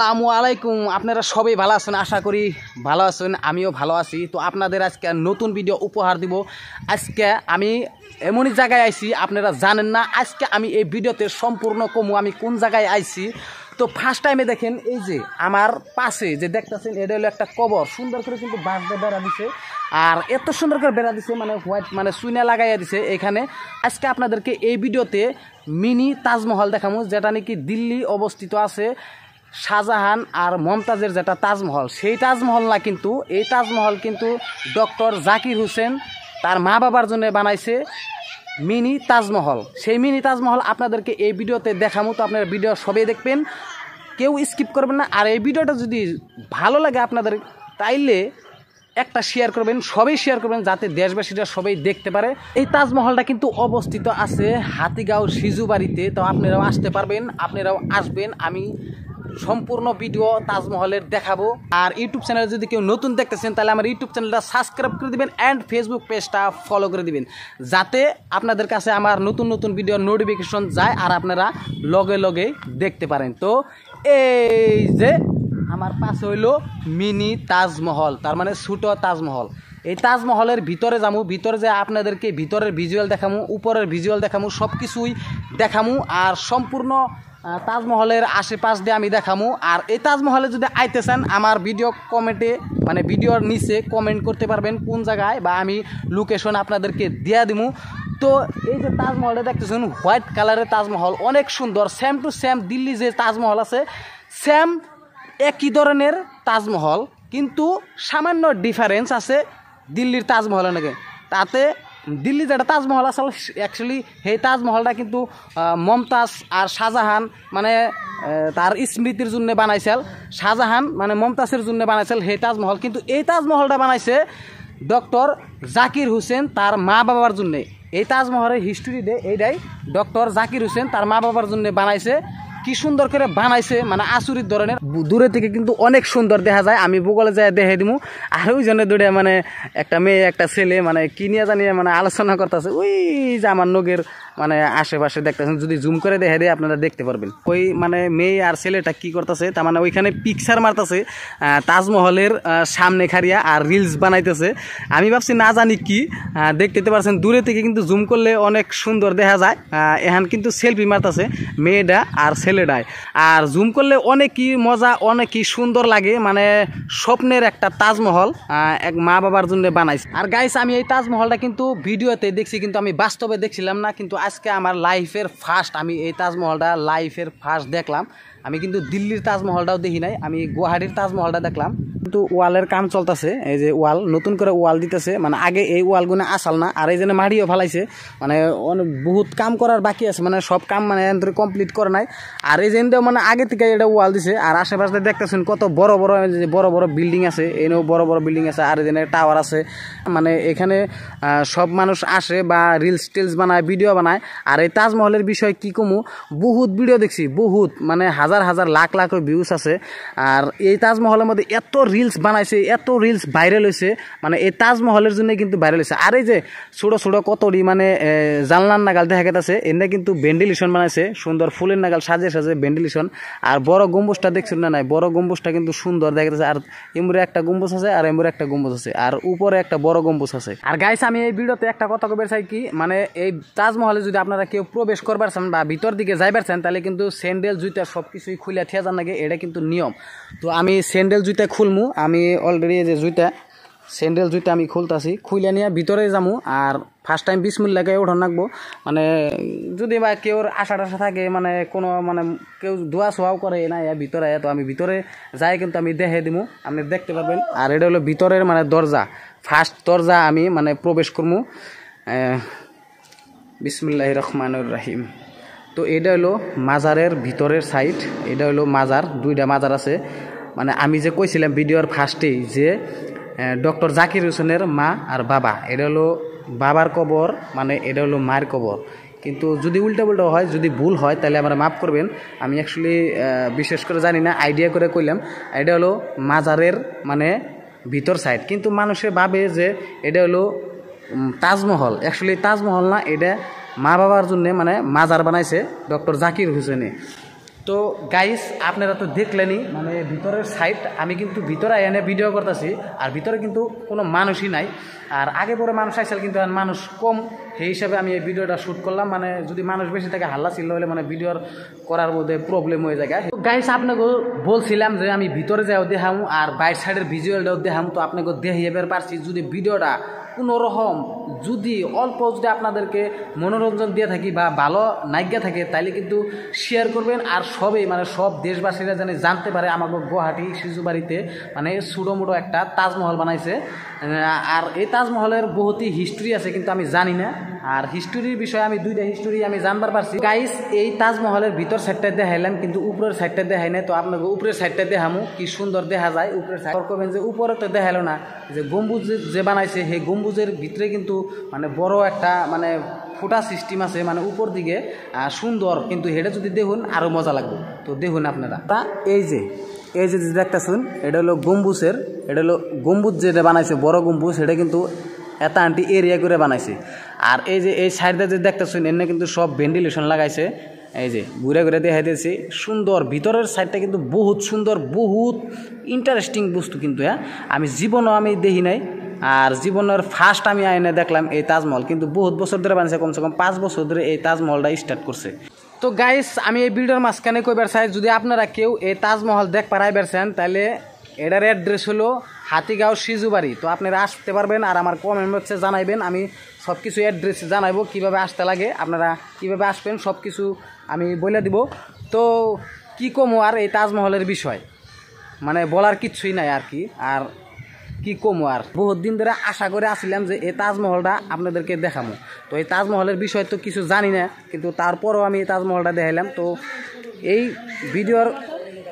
আসসালামু আলাইকুম। আপনারা সবাই ভালো আছেন, আশা করি ভালো আছেন, আমিও ভালো আছি। তো আপনাদের আজকে নতুন ভিডিও উপহার দিব। আজকে আমি এমনই জায়গায় আইছি আপনারা জানেন না। আজকে আমি এই ভিডিওতে সম্পূর্ণ কমু আমি কোন জায়গায় আইছি। তো ফার্স্ট টাইমে দেখেন এই যে আমার পাশে যে দেখতেছেন এটা হলো একটা কবর, সুন্দর করে কিন্তু বাঁশ দিয়ে বেড়া দিছে, আর এত সুন্দর করে বেড়া দিছে মানে হোয়াইট মানে সুইনা লাগাইয়া দিছে এখানে। আজকে আপনাদেরকে এই ভিডিওতে মিনি তাজমহল দেখাবো, যেটা নাকি দিল্লি অবস্থিত আছে। শাহজাহান আর মমতাজের যেটা তাজমহল, সেই তাজমহল না, কিন্তু এই তাজমহল কিন্তু ডক্টর জাকির হোসেন তার মা বাবার জন্য বানাইছে মিনি তাজমহল। সেই মিনি তাজমহল আপনাদেরকে এই ভিডিওতে দেখাবো। তো আপনারা ভিডিও সবাই দেখবেন, কেউ স্কিপ করবেন না। আর এই ভিডিওটা যদি ভালো লাগে আপনাদের, তাইলে একটা শেয়ার করবেন, সবাই শেয়ার করবেন, যাতে দেশবাসীরা সবাই দেখতে পারে। এই তাজমহলটা কিন্তু অবস্থিত আছে হাতিগাঁও সিজুবাড়িতে। তো আপনারাও আসতে পারবেন, আপনারাও আসবেন। আমি সম্পূর্ণ ভিডিও তাজমহলের দেখাবো। আর ইউটিউব চ্যানেলে যদি কেউ নতুন দেখতেছেন, তাহলে আমার ইউটিউব চ্যানেলটা সাবস্ক্রাইব করে দিবেন অ্যান্ড ফেসবুক পেজটা ফলো করে দিবেন, যাতে আপনাদের কাছে আমার নতুন নতুন ভিডিওর নোটিফিকেশন যায় আর আপনারা লগে লগে দেখতে পারেন। তো এই যে আমার পাশে হইলো মিনি তাজমহল, তার মানে ছোট তাজমহল। এই তাজমহলের ভিতরে যাবো, ভিতরে যে আপনাদেরকে ভিতরের ভিজুয়াল দেখামু, উপরের ভিজুয়াল দেখামু, সব কিছুই দেখামু। আর সম্পূর্ণ তাজমহলের আশেপাশ দিয়ে আমি দেখামু। আর এই তাজমহলে যদি আইতে চান, আমার ভিডিও কমেন্টে মানে ভিডিওর নিচে কমেন্ট করতে পারবেন কোন জায়গায়, বা আমি লোকেশন আপনাদেরকে দিয়া দিমু। তো এই যে তাজমহলটা দেখতেছেন, হোয়াইট কালারের তাজমহল, অনেক সুন্দর, সেম টু সেম দিল্লি যে তাজমহল আছে সেম একই ধরনের তাজমহল, কিন্তু সামান্য ডিফারেন্স আছে দিল্লির তাজমহলের নাকি। তাতে দিল্লি যেটা তাজমহল আসলে অ্যাকচুয়ালি সেই তাজমহলটা কিন্তু মমতাজ আর শাহজাহান মানে তার স্মৃতির জন্য বানাইছিল। শাহজাহান মানে মমতাজের জন্য বানাইছিল সেই তাজমহল, কিন্তু এই তাজমহলটা বানাইছে ডক্টর জাকির হোসেন তার মা বাবার জন্যে। এই তাজমহলের হিস্ট্রি ডে এইটাই, ডক্টর জাকির হোসেন তার মা বাবার জন্য বানাইছে। কি সুন্দর করে বানাইছে, মানে আচরিত ধরনের। দূরে থেকে কিন্তু অনেক সুন্দর দেখা যায়, আমি ভূগোলে যাই দেখে দিব। আর ওই জন্য দূরে মানে একটা মেয়ে একটা ছেলে মানে কি নিয়ে জানিয়ে মানে আলোচনা করতেছে, ওই যে আমার নগের মানে আশেপাশে দেখতেছেন, যদি জুম করে দেখে দিয়ে আপনারা দেখতে পারবেন ওই মানে মেয়ে আর ছেলেটা কি করতেছে। তার মানে ওইখানে পিকচার মারতেছে তাজমহলের সামনে খারিয়া, আর রিলস বানাইতেছে। আমি ভাবছি না জানি কি, দেখতে পারছেন দূরে থেকে কিন্তু জুম করলে অনেক সুন্দর দেখা যায়। এখন কিন্তু সেলফি মারতেছে মেয়েটা আর ছেলেটায়, আর জুম করলে অনেকই মজা, অনেকই সুন্দর লাগে। মানে স্বপ্নের একটা তাজমহল এক মা বাবার জন্য বানাইছে। আর গাইস, আমি এই তাজমহলটা কিন্তু ভিডিওতে দেখছি, কিন্তু আমি বাস্তবে দেখছিলাম না। কিন্তু আজকে আমার লাইফের ফার্স্ট আমি এই তাজমহলটা লাইফের ফার্স্ট দেখলাম। আমি কিন্তু দিল্লির তাজমহলটাও দেখি নাই, আমি গুয়াহাটির তাজমহলটা দেখলাম। কিন্তু ওয়ালের কাম চলতেছে, এই যে ওয়াল নতুন করে ওয়াল দিতেছে, মানে আগে এই ওয়ালগুলো আসাল না। আর এই জন্য মাটিও ফেলাইছে, মানে বহুত কাম করার বাকি আছে, মানে সব কাম মানে কমপ্লিট করে নাই। আর এই জন্য মানে আগে থেকে এটা ওয়াল দিছে। আর আশেপাশে দেখতেছেন কত বড় বড় বড় বড় বিল্ডিং আছে, এনেও বড় বড় বিল্ডিং আছে, আর এখানে টাওয়ার আছে। মানে এখানে সব মানুষ আসে বা রিলস টিলস বানায়, ভিডিও বানায়। আর এই তাজমহলের বিষয়ে কি কমু, বহুত ভিডিও দেখছি, বহুত মানে হাজার হাজার লাখ লাখ ভিউজ আছে। আর এই তাজমহলের মধ্যে এত রিলস বানাইছে, এত রিলস ভাইরাল হয়েছে, মানে এই তাজমহলের জন্য কিন্তু ভাইরাল হয়েছে। আর এই যে ছোটো ছোটো কতটি মানে জানলার নাগাল দেখা গেছে, এনে কিন্তু ভেন্টিলেশন বানাইছে, সুন্দর ফুলের নাগাল সাজে সাজে ভেন্টিলেশন। আর বড় গম্বুজটা দেখছেন না নাই, বড় গম্বুজটা কিন্তু সুন্দর দেখা গেছে। আর এমরে একটা গম্বুজ আছে, আর এমরে একটা গম্বুজ আছে, আর উপরে একটা বড় গম্বুজ আছে। আর গাইস, আমি এই ভিডিওতে একটা কথা কইবার চাই কি, মানে এই তাজমহলে যদি আপনারা কেউ প্রবেশ করবার চান বা ভিতর দিকে যাইবার চান, তাহলে কিন্তু স্যান্ডেল জুতা সব কিছুই খুলে ঠিয়া যান লাগে, এটা কিন্তু নিয়ম। তো আমি স্যান্ডেল জুতা খুলমু, আমি অলরেডি যে জুতা স্যান্ডেল জুতা আমি খুলতেছি, খুলে নিয়ে ভিতরে যাবো। আর ফার্স্ট টাইম বিসমিল্লাহ উঠান রাখবো, মানে যদি বা কেউ আশা টাশা থাকে, মানে কোনো মানে কেউ দোয়া সোয়াও করে না ভিতরে, তো আমি ভিতরে যাই কিন্তু আমি দেখে দিব, আপনি দেখতে পারবেন। আর এটা হলো ভিতরের মানে দরজা, ফার্স্ট দরজা আমি মানে প্রবেশ করবো। বিসমিল্লাহির রহমানির রহিম। তো এটা হলো মাজারের ভিতরের সাইড, এটা হলো মাজার, দুইটা মাজার আছে। মানে আমি যে কইছিলাম ভিডিওর ফার্স্টেই যে ডক্টর জাকির হোসেনের মা আর বাবা, এটা হলো বাবার কবর, মানে এটা হলো মায়ের কবর। কিন্তু যদি উল্টা পুল্টা হয়, যদি ভুল হয়, তাহলে আমরা মাফ করবেন। আমি অ্যাকচুয়ালি বিশেষ করে জানি না, আইডিয়া করে কইলাম। এটা হলো মাজারের মানে ভিতর সাইড, কিন্তু মানুষে ভাবে যে এটা হলো তাজমহল। অ্যাকচুয়ালি তাজমহল না, এটা মা বাবার জন্য মানে মাজার বানাইছে ডক্টর জাকির হোসেনে। তো গাইস আপনারা তো দেখলেনই মানে ভিতরের সাইড আমি কিন্তু ভিতরে এনে ভিডিও করতেছি আর ভিতরে কিন্তু কোনো মানুষই নাই আর আগে পরে মানুষ আইসাল কিন্তু মানুষ কম সেই হিসাবে আমি এই ভিডিওটা শ্যুট করলাম মানে যদি মানুষ বেশি থাকে হাল্লা ছিল হলে মানে ভিডিওর করার মধ্যে প্রবলেম হয়ে যায় গাইস আপনাকে বলছিলাম যে আমি ভিতরে যাও দেখাম আর বাইর সাইডের ভিজুয়ালটাও দেখাম তো আপনাকে দেখিয়ে বের পারছি যদি ভিডিওটা কোনোরকম যদি অল্প যদি আপনাদেরকে মনোরঞ্জন দিয়ে থাকি বা ভালো নাইগা থাকে তাইলে কিন্তু শেয়ার করবেন আর সবই মানে সব দেশবাসীরা যেন জানতে পারে আমাকে গুয়াহাটি শিশুবাড়িতে মানে ছোটো একটা তাজমহল বানাইছে আর এই তাজমহলের বহুতই হিস্ট্রি আছে কিন্তু আমি জানি না আর হিস্ট্রির বিষয়ে আমি দুইটা হিস্ট্রি আমি জানবার পারছি গাইস এই তাজমহলের ভিতর সাইডটা দেখাইলাম কিন্তু উপরের সাইডটা দেখাই না তো আপনাকে উপরের সাইডটা দেখামু কি সুন্দর দেখা যায় উপরের সাইড করবেন যে উপরে তো দেখাইলো না যে গম্বুজ যে বানাইছে সেই গম্বুজের ভিতরে কিন্তু মানে বড় একটা মানে ফোটা সিস্টেম আছে মানে উপর দিকে সুন্দর কিন্তু হেঁটে যদি দেখুন আরও মজা লাগবে তো দেখুন আপনারা এই যে দেখতেছুন এটা হলো গম্বুজের এটা হলো গম্বুজ যেটা বানাইছে বড় গম্বুজ সেটা কিন্তু এত আন্টি এরিয়া করে বানাইছে আর এই যে এই সাইডে যে দেখতেছুন এনে কিন্তু সব ভেন্টিলেশন লাগাইছে এই যে ঘুরে ঘুরে দেখাই দিয়েছি সুন্দর ভিতরের সাইডটা কিন্তু বহুত সুন্দর বহুত ইন্টারেস্টিং বস্তু কিন্তু হ্যাঁ আমি জীবনও আমি দেখি নাই আর জীবনের ফার্স্ট আমি আইনে দেখলাম এই তাজমহল কিন্তু বহুত বছর ধরে বানিয়েছে কমসে কম 5 বছর ধরে এই তাজমহলটা স্টার্ট করছে তো গাইস আমি এই ভিডিওর মাঝখানে কইবার চাই যদি আপনারা কেউ এই তাজমহল দেখ পারাইবেরছেন তাহলে এটার অ্যাড্রেস হলো হাতিগাঁও শিশুবাড়ি তো আপনারা আসতে পারবেন আর আমার কমেন্ট বক্সে জানাইবেন আমি সব কিছু অ্যাড্রেস জানাইবো কীভাবে আসতে লাগে আপনারা কীভাবে আসবেন সব কিছু আমি বলে দিব তো কী কমো আর এই তাজমহলের বিষয় মানে বলার কিচ্ছুই নাই আর কি আর কি কমো আর বহুত দিন ধরে আশা করে আসছিলাম যে এই তাজমহলটা আপনাদেরকে দেখাবো তো এই তাজমহলের বিষয় তো কিছু জানি না কিন্তু তারপরও আমি এই তাজমহলটা দেখাইলাম তো এই ভিডিওর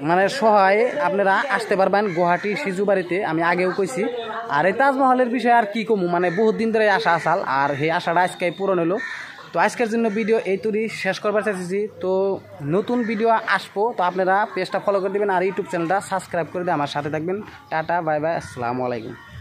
মানে সহায়ে আপনারা আসতে পারবেন গুয়াহাটি শিশুবাড়িতে আমি আগেও কইছি আর এই তাজমহলের বিষয়ে আর কি কমু মানে বহুত দিন ধরে আশা আসাল আর সেই আশাটা আজকে পূরণ হলো তো আজকের জন্য ভিডিও এই তুরি শেষ করবার চাইছি তো নতুন ভিডিও আসবো তো আপনারা পেজটা ফলো করে দেবেন আর ইউটিউব চ্যানেলটা সাবস্ক্রাইব করে দিয়ে আমার সাথে থাকবেন টাটা বাই বাই আসসালামু আলাইকুম